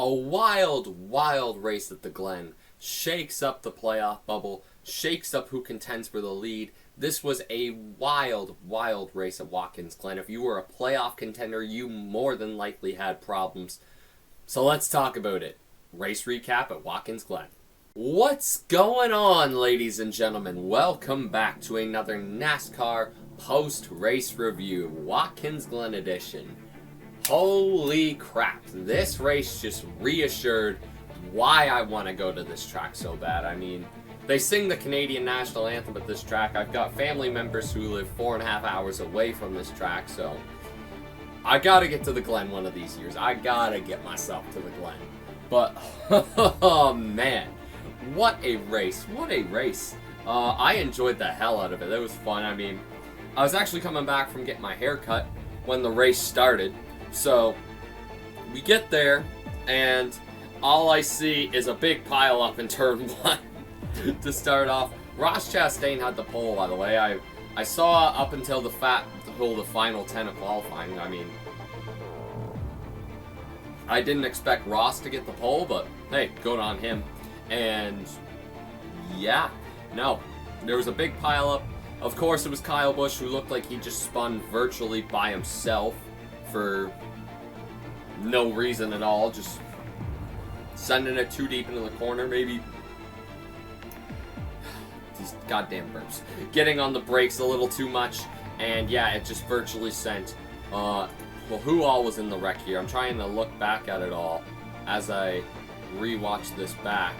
A wild, wild race at the Glen. Shakes up the playoff bubble. Shakes up who contends for the lead. This was a wild, wild race at Watkins Glen. If you were a playoff contender, you more than likely had problems. So let's talk about it. Race recap at Watkins Glen. What's going on, ladies and gentlemen? Welcome back to another NASCAR post-race review, Watkins Glen edition. Holy crap, this race just reassured why I want to go to this track so bad. I mean, they sing the Canadian National Anthem at this track. I've got family members who live 4.5 hours away from this track, so I gotta get to the Glen one of these years. I gotta get myself to the Glen. But, oh man, what a race, what a race. I enjoyed the hell out of it. It was fun. I mean, I was actually coming back from getting my hair cut when the race started. So, we get there, and all I see is a big pile up in turn one to start off. Ross Chastain had the pole, by the way. I saw up until the final 10 of qualifying. I mean, I didn't expect Ross to get the pole, but hey, good on him. And yeah, no, there was a big pile up. Of course, it was Kyle Busch, who looked like he just spun virtually by himself for no reason at all, just sending it too deep into the corner, maybe. These goddamn burps. Getting on the brakes a little too much, and yeah, it just virtually sent, well, who all was in the wreck here? I'm trying to look back at it all as I rewatch this back.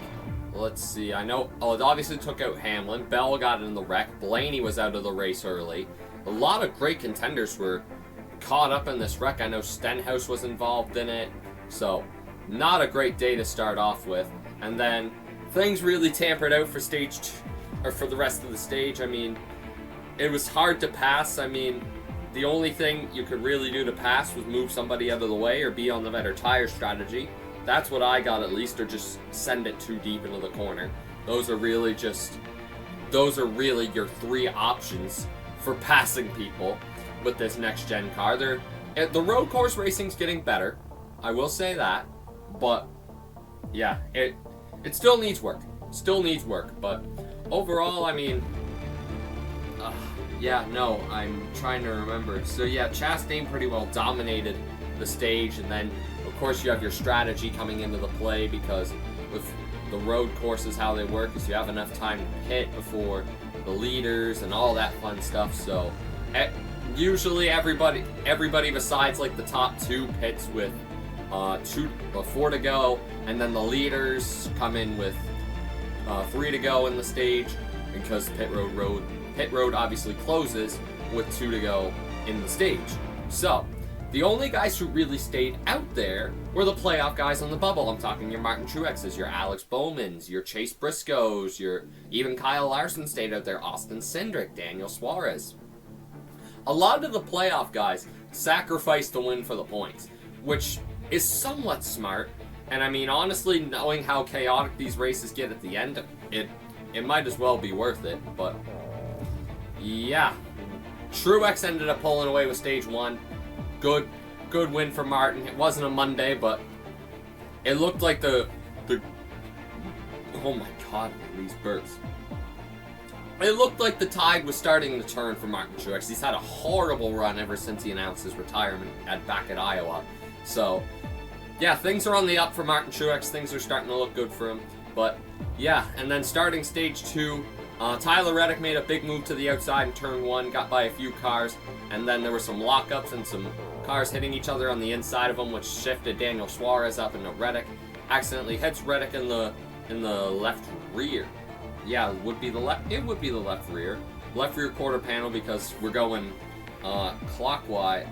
Let's see, I know, it obviously took out Hamlin. Bell got in the wreck. Blaney was out of the race early. A lot of great contenders were caught up in this wreck. I know Stenhouse was involved in it. So, not a great day to start off with. And then, things really tampered out for for the rest of the stage. I mean, it was hard to pass. I mean, the only thing you could really do to pass was move somebody out of the way or be on the better tire strategy. That's what I got, at least, or just send it too deep into the corner. Those are really your three options for passing people with this next-gen car. The road course racing's getting better, I will say that, but yeah, it still needs work. But overall, I mean, yeah, no, I'm trying to remember. So yeah, Chastain pretty well dominated the stage, and then of course you have your strategy coming into the play, because with the road courses, how they work is you have enough time to pit before the leaders and all that fun stuff. So usually everybody besides like the top two pits with 4 to go, and then the leaders come in with 3 to go in the stage, because pit road obviously closes with 2 to go in the stage. So the only guys who really stayed out there were the playoff guys on the bubble. I'm talking your Martin Truexes, your Alex Bowmans, your Chase Briscoes, even Kyle Larson stayed out there, Austin Cindric, Daniel Suarez. A lot of the playoff guys sacrificed to win for the points, which is somewhat smart. And I mean, honestly, knowing how chaotic these races get at the end, it might as well be worth it. But yeah, Truex ended up pulling away with stage 1. Good win for Martin. It wasn't a Monday, but it looked like the oh my god, these burps. It looked like the tide was starting to turn for Martin Truex. He's had a horrible run ever since he announced his retirement back at Iowa. So yeah, things are on the up for Martin Truex. Things are starting to look good for him. But yeah, and then starting stage 2, Tyler Reddick made a big move to the outside in turn 1, got by a few cars, and then there were some lockups and some cars hitting each other on the inside of them, which shifted Daniel Suarez up into Reddick. Accidentally hits Reddick in the left rear. Yeah, it would be the left rear quarter panel, because we're going clockwise.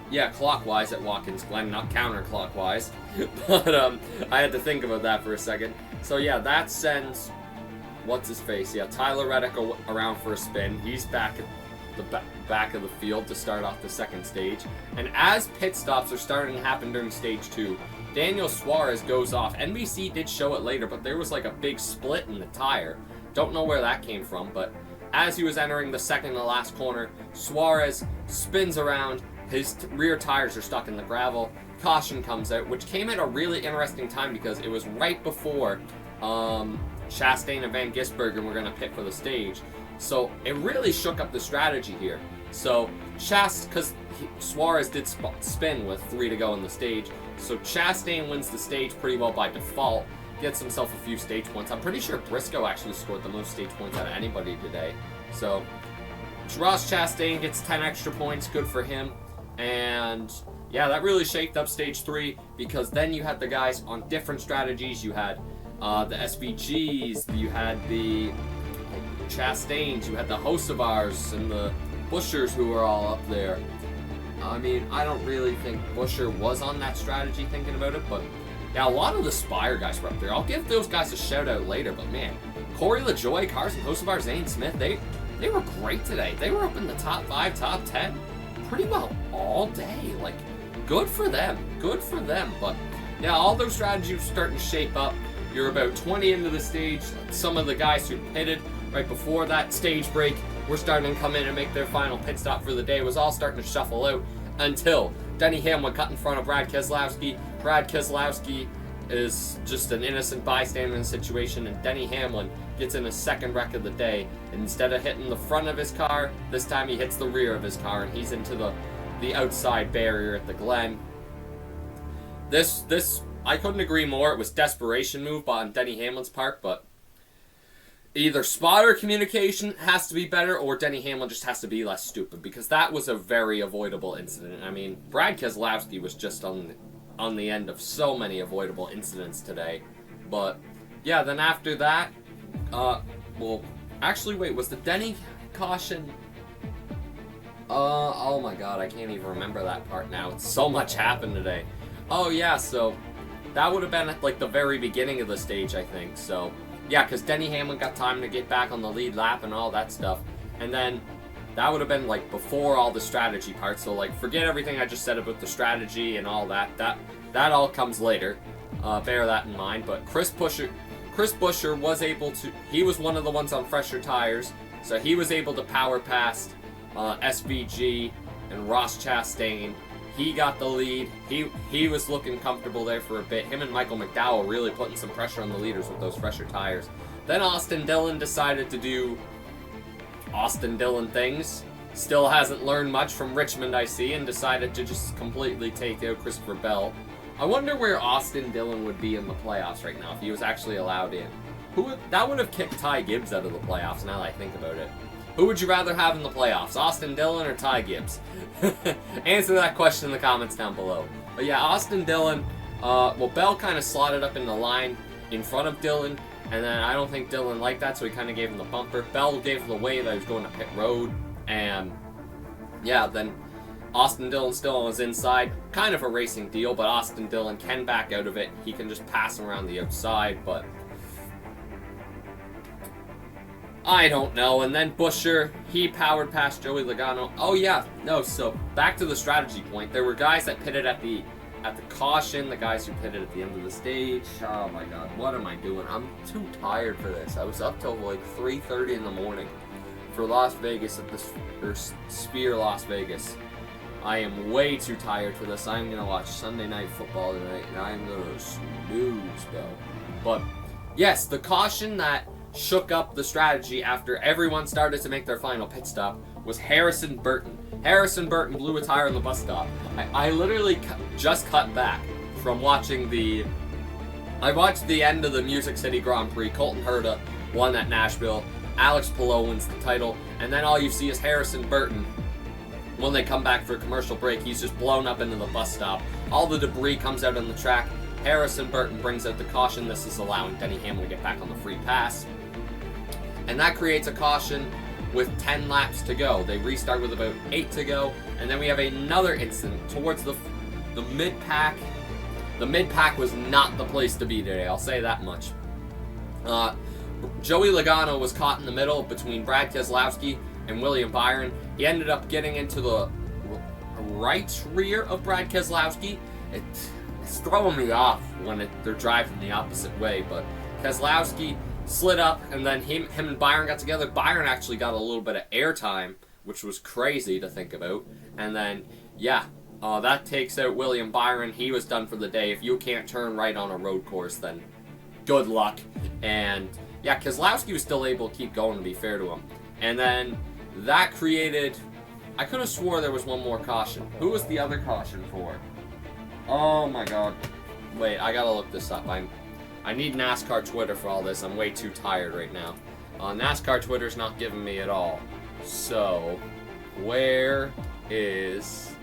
Yeah, clockwise at Watkins Glen, not counterclockwise. But I had to think about that for a second. So yeah, that sends what's-his-face? Yeah, Tyler Reddick around for a spin. He's back at the back of the field to start off the second stage. And as pit stops are starting to happen during stage 2, Daniel Suarez goes off. NBC did show it later, but there was like a big split in the tire. Don't know where that came from, but as he was entering the second to last corner, Suarez spins around. His rear tires are stuck in the gravel. caution comes out, which came at a really interesting time because it was right before Chastain and Van Gisbergen were going to pit for the stage. So it really shook up the strategy here. So because Suarez did spin with 3 to go in the stage, so Chastain wins the stage pretty well by default, gets himself a few stage points. I'm pretty sure Briscoe actually scored the most stage points out of anybody today. So Ross Chastain gets 10 extra points, good for him. And yeah, that really shaped up stage 3 because then you had the guys on different strategies. You had the SVGs, you had the Chastains, you had the Hosevars and the Bushers who were all up there. I mean, I don't really think Busher was on that strategy thinking about it, but yeah, a lot of the Spire guys were up there. I'll give those guys a shout out later, but man, Corey LaJoie, Carson Hosevar, Zane Smith, they were great today. They were up in the top 5, top 10 pretty well all day. Like, good for them. Good for them. But yeah, all those strategies were starting to shape up. You're about 20 into the stage. Some of the guys who pitted right before that stage break were starting to come in and make their final pit stop for the day. It was all starting to shuffle out until Denny Hamlin cut in front of Brad Keselowski. Brad Keselowski is just an innocent bystander in the situation, and Denny Hamlin gets in his second wreck of the day. And instead of hitting the front of his car, this time he hits the rear of his car, and he's into the outside barrier at the Glen. This I couldn't agree more. It was desperation move on Denny Hamlin's part, but either spotter communication has to be better or Denny Hamlin just has to be less stupid, because that was a very avoidable incident. I mean, Brad Keselowski was just on the end of so many avoidable incidents today. But yeah, then after that, well, actually, wait, was the Denny caution? Oh my god, I can't even remember that part now. So much happened today. Oh yeah, so that would have been at like the very beginning of the stage, I think. So yeah, because Denny Hamlin got time to get back on the lead lap and all that stuff. And then that would have been like before all the strategy parts. So like, forget everything I just said about the strategy and all that. That all comes later. Bear that in mind. But Chris Buescher was able to, he was one of the ones on fresher tires, so he was able to power past SVG and Ross Chastain. He got the lead. He was looking comfortable there for a bit. Him and Michael McDowell really putting some pressure on the leaders with those fresher tires. Then Austin Dillon decided to do Austin Dillon things. Still hasn't learned much from Richmond, I see, and decided to just completely take out Christopher Bell. I wonder where Austin Dillon would be in the playoffs right now if he was actually allowed in. That would have kicked Ty Gibbs out of the playoffs, now that I think about it. Who would you rather have in the playoffs, Austin Dillon or Ty Gibbs? Answer that question in the comments down below. But yeah, Austin Dillon, well, Bell kind of slotted up in the line in front of Dillon, and then I don't think Dillon liked that, so he kind of gave him the bumper. Bell gave the way that he was going to pit road, and yeah, then Austin Dillon still on his inside. Kind of a racing deal, but Austin Dillon can back out of it. He can just pass him around the outside, but I don't know. And then Buescher, he powered past Joey Logano. Oh yeah, no, so back to the strategy point. There were guys that pitted at the caution, the guys who pitted at the end of the stage. Oh my god, what am I doing? I'm too tired for this. I was up till like 3:30 in the morning for Las Vegas at the Sphere Las Vegas. I am way too tired for this. I'm going to watch Sunday Night Football tonight, and I'm going to snooze, though. But yes, the caution that shook up the strategy after everyone started to make their final pit stop was Harrison Burton. Harrison Burton blew a tire on the bus stop. I literally just cut back from watching I watched the end of the Music City Grand Prix. Colton Herta won at Nashville. Alex Palou wins the title. And then all you see is Harrison Burton. When they come back for a commercial break, he's just blown up into the bus stop. All the debris comes out on the track. Harrison Burton brings out the caution. This is allowing Denny Hamlin to get back on the free pass. And that creates a caution with 10 laps to go. They restart with about 8 to go. And then we have another incident towards the mid-pack. The mid-pack was not the place to be today, I'll say that much. Joey Logano was caught in the middle between Brad Keselowski and William Byron. He ended up getting into the right rear of Brad Keselowski. It's throwing me off when they're driving the opposite way, but Keselowski slid up, and then him and Byron got together. Byron actually got a little bit of airtime, which was crazy to think about. And then, yeah, That takes out William Byron. He was done for the day. If you can't turn right on a road course, then good luck. And yeah, Keselowski was still able to keep going, to be fair to him. And then that created... I could have swore there was one more caution. Who was the other caution for? Oh my god. Wait, I gotta look this up. I need NASCAR Twitter for all this. I'm way too tired right now. NASCAR Twitter's not giving me at all. So, where is...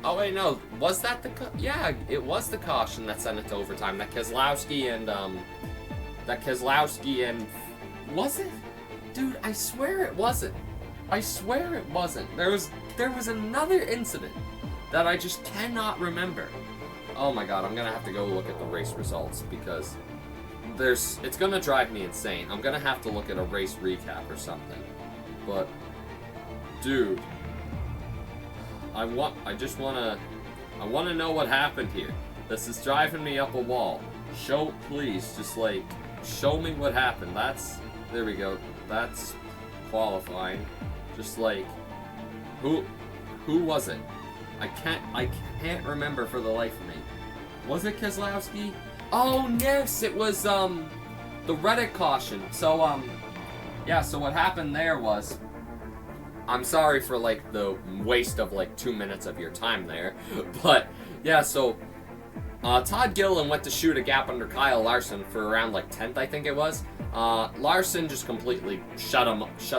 Oh wait, no. Was that the... Yeah, it was the caution that sent it to overtime. That Keselowski and... Was it? Dude, I swear it wasn't. I swear it wasn't. There was another incident that I just cannot remember. Oh my god, I'm gonna have to go look at the race results because it's gonna drive me insane. I'm gonna have to look at a race recap or something. But dude, I wanna know what happened here. This is driving me up a wall. Please, just like show me what happened. There we go. That's qualifying. Just like who was it? I can't remember for the life of me. Was it Keselowski? Oh yes, it was the Reddick caution. So yeah, so what happened there was, I'm sorry for like the waste of like 2 minutes of your time there, but yeah, so Todd Gillen went to shoot a gap under Kyle Larson for around like 10th, I think it was. Larson just completely shut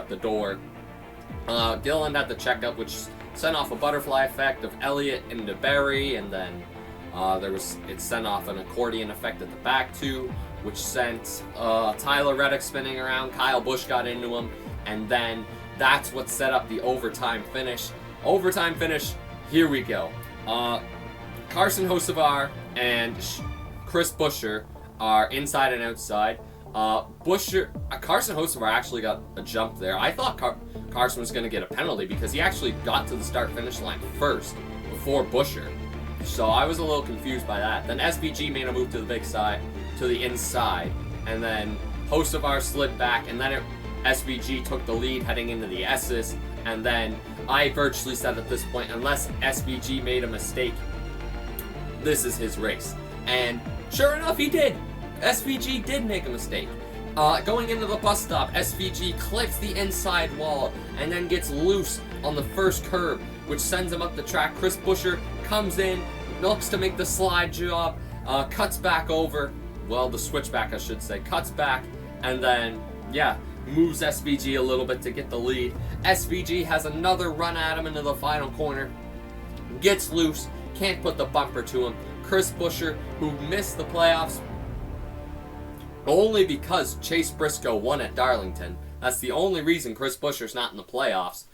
the door. Gillen had the checkup, which sent off a butterfly effect of Elliott into Berry, and then it sent off an accordion effect at the back too, which sent Tyler Reddick spinning around. Kyle Busch got into him, and then that's what set up the overtime finish. Overtime finish, here we go. Carson Hocevar and Chris Buescher are inside and outside. Carson Hocevar actually got a jump there. I thought Carson was going to get a penalty because he actually got to the start-finish line first before Buescher. So I was a little confused by that. Then SVG made a move to the inside, and then Hocevar slid back, and then SVG took the lead heading into the S's, and then I virtually said at this point, unless SVG made a mistake, this is his race. And sure enough, he did. SVG did make a mistake. Going into the bus stop, SVG clips the inside wall and then gets loose on the first curb, which sends him up the track. Chris Buescher comes in, looks to make the slide job, cuts back over, well, the switchback I should say, cuts back, and then, yeah, moves SVG a little bit to get the lead. SVG has another run at him into the final corner, gets loose, can't put the bumper to him. Chris Buescher, who missed the playoffs only because Chase Briscoe won at Darlington. That's the only reason Chris Buescher's not in the playoffs.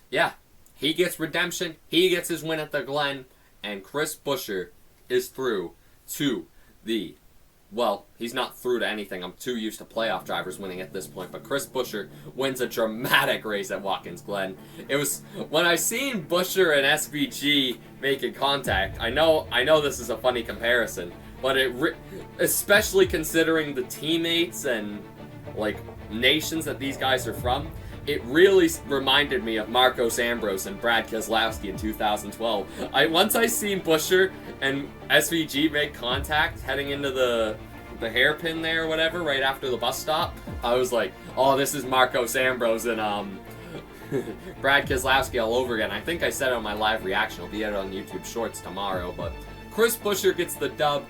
Yeah, he gets redemption. He gets his win at the Glen. And Chris Buescher is through to the... Well, he's not through to anything. I'm too used to playoff drivers winning at this point. But Chris Buescher wins a dramatic race at Watkins Glen. It was... When I seen Buescher and SVG making contact, I know this is a funny comparison, but especially considering the teammates and like nations that these guys are from, it really reminded me of Marcos Ambrose and Brad Keselowski in 2012. Once I seen Buescher and SVG make contact heading into the hairpin there or whatever right after the bus stop, I was like, oh, this is Marcos Ambrose and Brad Keselowski all over again. I think I said it on my live reaction. I'll be out on YouTube Shorts tomorrow, but Chris Buescher gets the dub.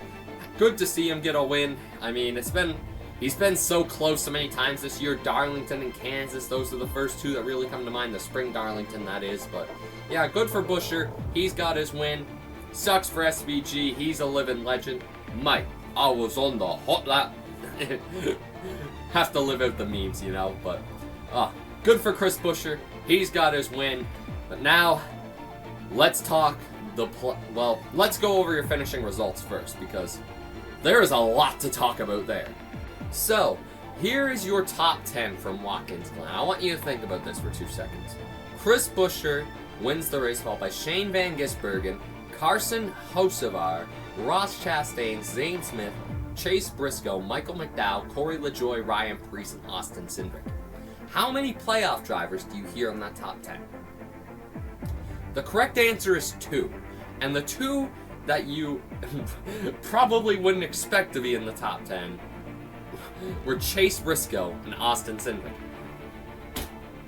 Good to see him get a win. I mean, he's been so close so many times this year. Darlington and Kansas, those are the first two that really come to mind. The spring Darlington, that is. But yeah, good for Buescher. He's got his win. Sucks for SVG. He's a living legend. Mike, I was on the hot lap. Have to live out the memes, you know. But good for Chris Buescher. He's got his win. But now, let's talk let's go over your finishing results first, because there is a lot to talk about there. So, here is your top 10 from Watkins Glen. I want you to think about this for 2 seconds. Chris Buescher wins the race followed by Shane Van Gisbergen, Carson Hocevar, Ross Chastain, Zane Smith, Chase Briscoe, Michael McDowell, Corey LaJoie, Ryan Preece, and Austin Cindric. How many playoff drivers do you hear in that top 10? The correct answer is 2. And the 2 that you probably wouldn't expect to be in the top 10 were Chase Briscoe and Austin Cindric.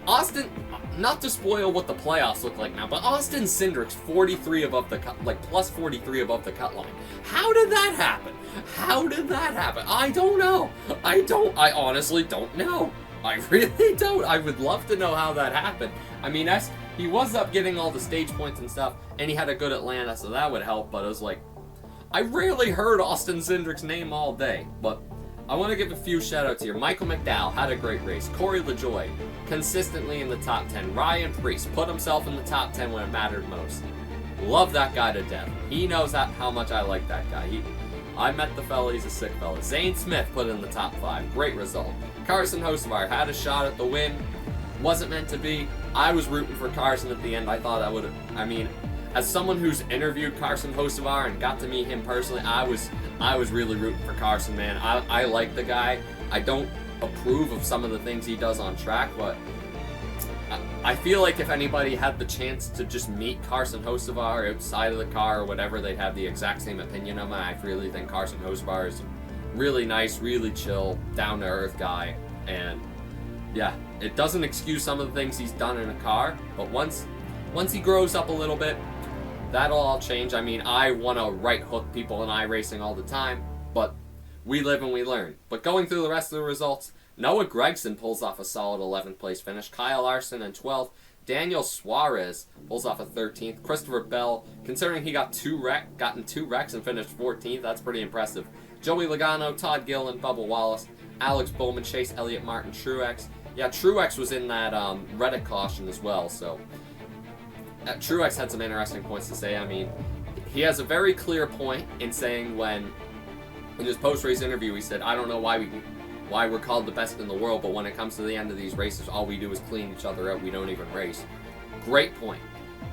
Austin, not to spoil what the playoffs look like now, but Austin Cindric's 43 above the cut, like plus 43 above the cut line. How did that happen? How did that happen? I don't know. I honestly don't know. I really don't. I would love to know how that happened. I mean, he was up getting all the stage points and stuff, and he had a good Atlanta, so that would help, but it was like, I rarely heard Austin Cindric's name all day, but I want to give a few shout-outs here. Michael McDowell had a great race. Corey LaJoie, consistently in the top 10. Ryan Preece put himself in the top 10 when it mattered most. Love that guy to death. He knows how much I like that guy. I met the fella, he's a sick fella. Zane Smith put in the top 5. Great result. Carson Hocevar had a shot at the win. Wasn't meant to be. I was rooting for Carson at the end. I thought I would have... I mean, as someone who's interviewed Carson Hocevar and got to meet him personally, I was really rooting for Carson, man. I like the guy. I don't approve of some of the things he does on track, but I feel like if anybody had the chance to just meet Carson Hocevar outside of the car or whatever, they'd have the exact same opinion of him. I really think Carson Hocevar is really nice, really chill, down-to-earth guy, and yeah, it doesn't excuse some of the things he's done in a car, but once he grows up a little bit, that'll all change. I mean, I want to right hook people in iRacing all the time, but we live and we learn. But going through the rest of the results, Noah Gragson pulls off a solid 11th place finish. Kyle Larson in 12th. Daniel Suarez pulls off a 13th. Christopher Bell, considering he gotten 2 wrecks and finished 14th, that's pretty impressive. Joey Logano, Todd Gillen, Bubba Wallace, Alex Bowman, Chase Elliott Martin, Truex. Yeah, Truex was in that Reddick caution as well, so Truex had some interesting points to say. I mean, he has a very clear point in saying when, in his post-race interview, he said, I don't know why we're called the best in the world, but when it comes to the end of these races, all we do is clean each other out. We don't even race. Great point.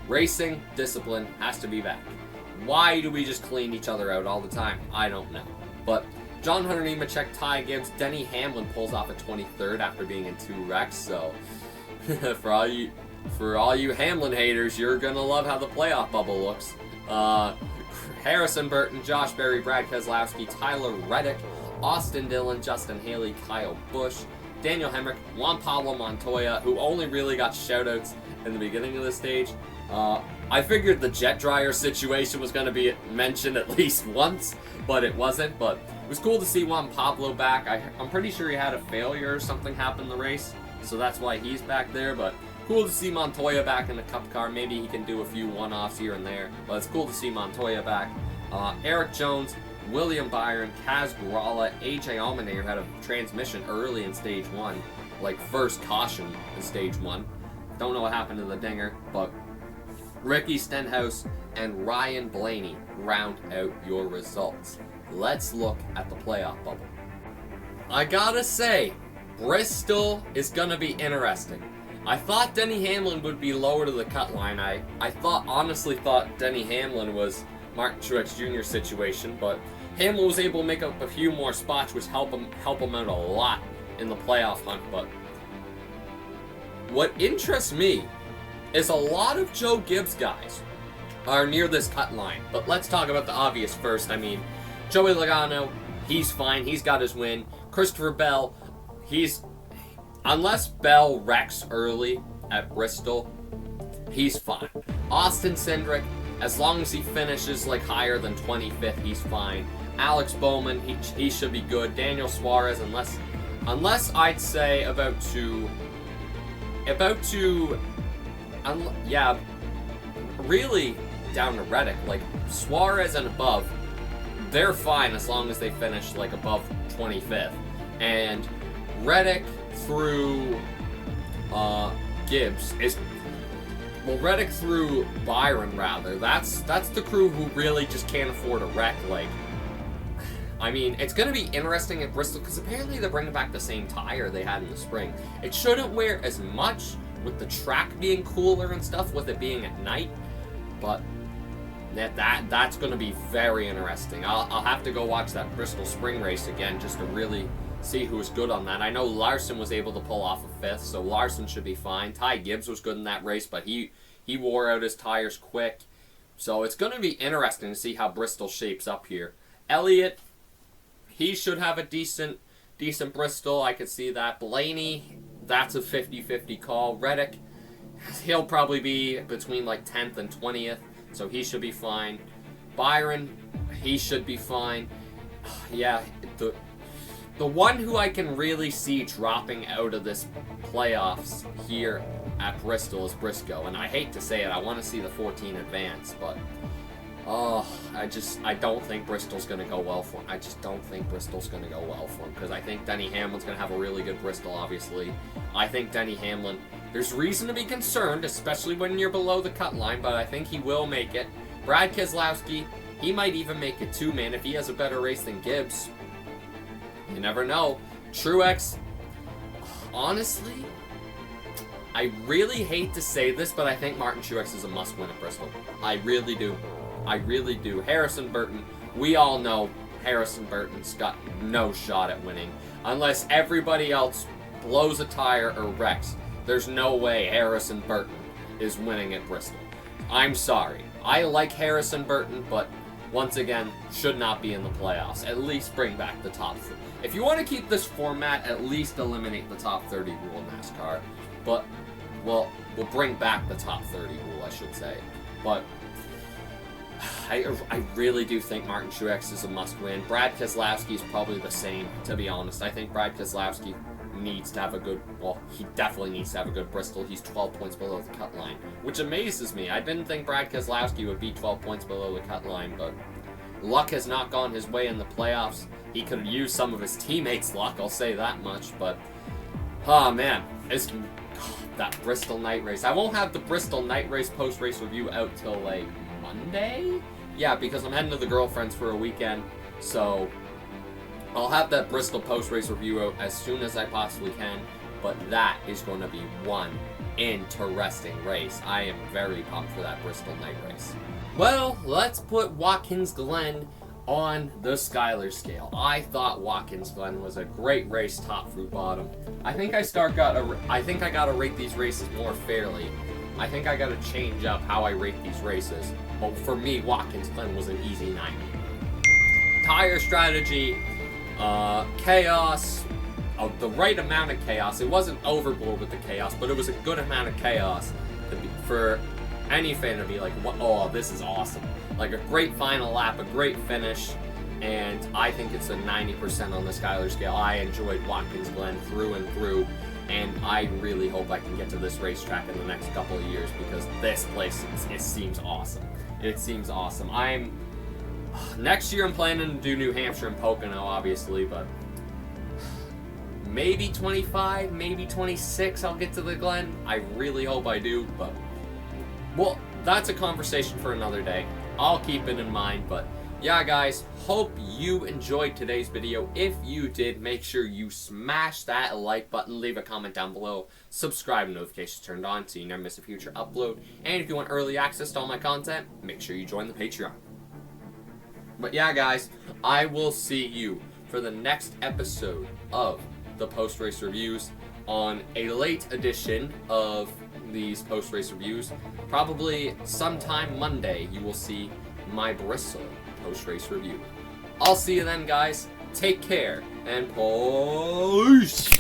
Racing discipline has to be back. Why do we just clean each other out all the time? I don't know. But John Hunter Nemechek, Ty Gibbs, Denny Hamlin pulls off a 23rd after being in 2 wrecks, so for all you Hamlin haters, you're gonna love how the playoff bubble looks. Harrison Burton, Josh Berry, Brad Keselowski, Tyler Reddick, Austin Dillon, Justin Haley, Kyle Busch, Daniel Hemrick, Juan Pablo Montoya, who only really got shoutouts in the beginning of the stage. I figured the jet dryer situation was going to be mentioned at least once, but it wasn't. But it was cool to see Juan Pablo back. I'm pretty sure he had a failure or something happen in the race, so that's why he's back there. But cool to see Montoya back in the Cup car. Maybe he can do a few one-offs here and there, but it's cool to see Montoya back. Eric Jones, William Byron, Kaz Gralla, AJ Allmendinger had a transmission early in stage 1, like first caution in stage 1. Don't know what happened to the dinger, but Ricky Stenhouse and Ryan Blaney round out your results. Let's look at the playoff bubble. I gotta say, Bristol is gonna be interesting. I thought Denny Hamlin would be lower to the cut line. I honestly thought Denny Hamlin was Martin Truex Jr. situation, but Hamlin was able to make up a few more spots, which help him out a lot in the playoff hunt. But what interests me is a lot of Joe Gibbs guys are near this cut line. But let's talk about the obvious first. I mean, Joey Logano, he's fine. He's got his win. Christopher Bell, unless Bell wrecks early at Bristol, he's fine. Austin Cindric, as long as he finishes like higher than 25th, he's fine. Alex Bowman, he should be good. Daniel Suarez, unless I'd say really down to Reddick, like Suarez and above, they're fine as long as they finish like above 25th. And Reddick through Gibbs is, well, Reddick through Byron rather. That's the crew who really just can't afford a wreck. Like, I mean, it's going to be interesting at Bristol because apparently they're bringing back the same tire they had in the spring. It shouldn't wear as much with the track being cooler and stuff, with it being at night, but that's going to be very interesting. I'll have to go watch that Bristol spring race again just to really see who's good on that. I know Larson was able to pull off a 5th, so Larson should be fine. Ty Gibbs was good in that race, but he He wore out his tires quick. So it's going to be interesting to see how Bristol shapes up here. Elliott, he should have a decent Bristol. I could see that. Blaney, that's a 50-50 call. Reddick, he'll probably be between like 10th and 20th, so he should be fine. Byron, he should be fine. Yeah, the one who I can really see dropping out of this playoffs here at Bristol is Briscoe. And I hate to say it, I want to see the 14 advance, but I don't think Bristol's going to go well for him. I just don't think Bristol's going to go well for him, because I think Denny Hamlin's going to have a really good Bristol, obviously. I think Denny Hamlin, there's reason to be concerned, especially when you're below the cut line, but I think he will make it. Brad Keselowski, he might even make it too, man, if he has a better race than Gibbs. You never know. Truex, honestly, I really hate to say this, but I think Martin Truex is a must-win at Bristol. I really do. I really do. Harrison Burton, we all know Harrison Burton's got no shot at winning. Unless everybody else blows a tire or wrecks, there's no way Harrison Burton is winning at Bristol. I'm sorry. I like Harrison Burton, but once again, should not be in the playoffs. At least bring back the top 30. If you want to keep this format, at least eliminate the top 30 rule in NASCAR. But, well, we'll bring back the top 30 rule, I should say. But I really do think Martin Truex is a must-win. Brad Keselowski is probably the same, to be honest. I think Brad Keselowski needs to have a good, well, he definitely needs to have a good Bristol. He's 12 points below the cut line, which amazes me. I didn't think Brad Keselowski would be 12 points below the cut line, but luck has not gone his way in the playoffs. He could have used some of his teammates' luck, I'll say that much, but, oh man, that Bristol night race. I won't have the Bristol night race post-race review out till, like, Monday? Yeah, because I'm heading to the girlfriend's for a weekend, so I'll have that Bristol post-race review out as soon as I possibly can, but that is going to be one interesting race. I am very pumped for that Bristol night race. Well, let's put Watkins Glen on the Skyler scale. I thought Watkins Glen was a great race, top through bottom. I think I gotta rate these races more fairly. I think I gotta change up how I rate these races. But for me, Watkins Glen was an easy 90. Tire strategy, chaos, the right amount of chaos. It wasn't overboard with the chaos, but it was a good amount of chaos for any fan to be like, oh, this is awesome. Like a great final lap, a great finish, and I think it's a 90% on the Skyler scale. I enjoyed Watkins Glen through and through, and I really hope I can get to this racetrack in the next couple of years, because this place, it seems awesome. It seems awesome. Next year I'm planning to do New Hampshire and Pocono, obviously, but maybe 25, maybe 26 I'll get to the Glen. I really hope I do, but, well, that's a conversation for another day. I'll keep it in mind, but yeah, guys, hope you enjoyed today's video. If you did, make sure you smash that like button, leave a comment down below, subscribe and notifications turned on so you never miss a future upload, and if you want early access to all my content, make sure you join the Patreon. But yeah, guys, I will see you for the next episode of the post-race reviews on a late edition of these post-race reviews. Probably sometime Monday you will see my Bristol post-race review. I'll see you then, guys. Take care and peace.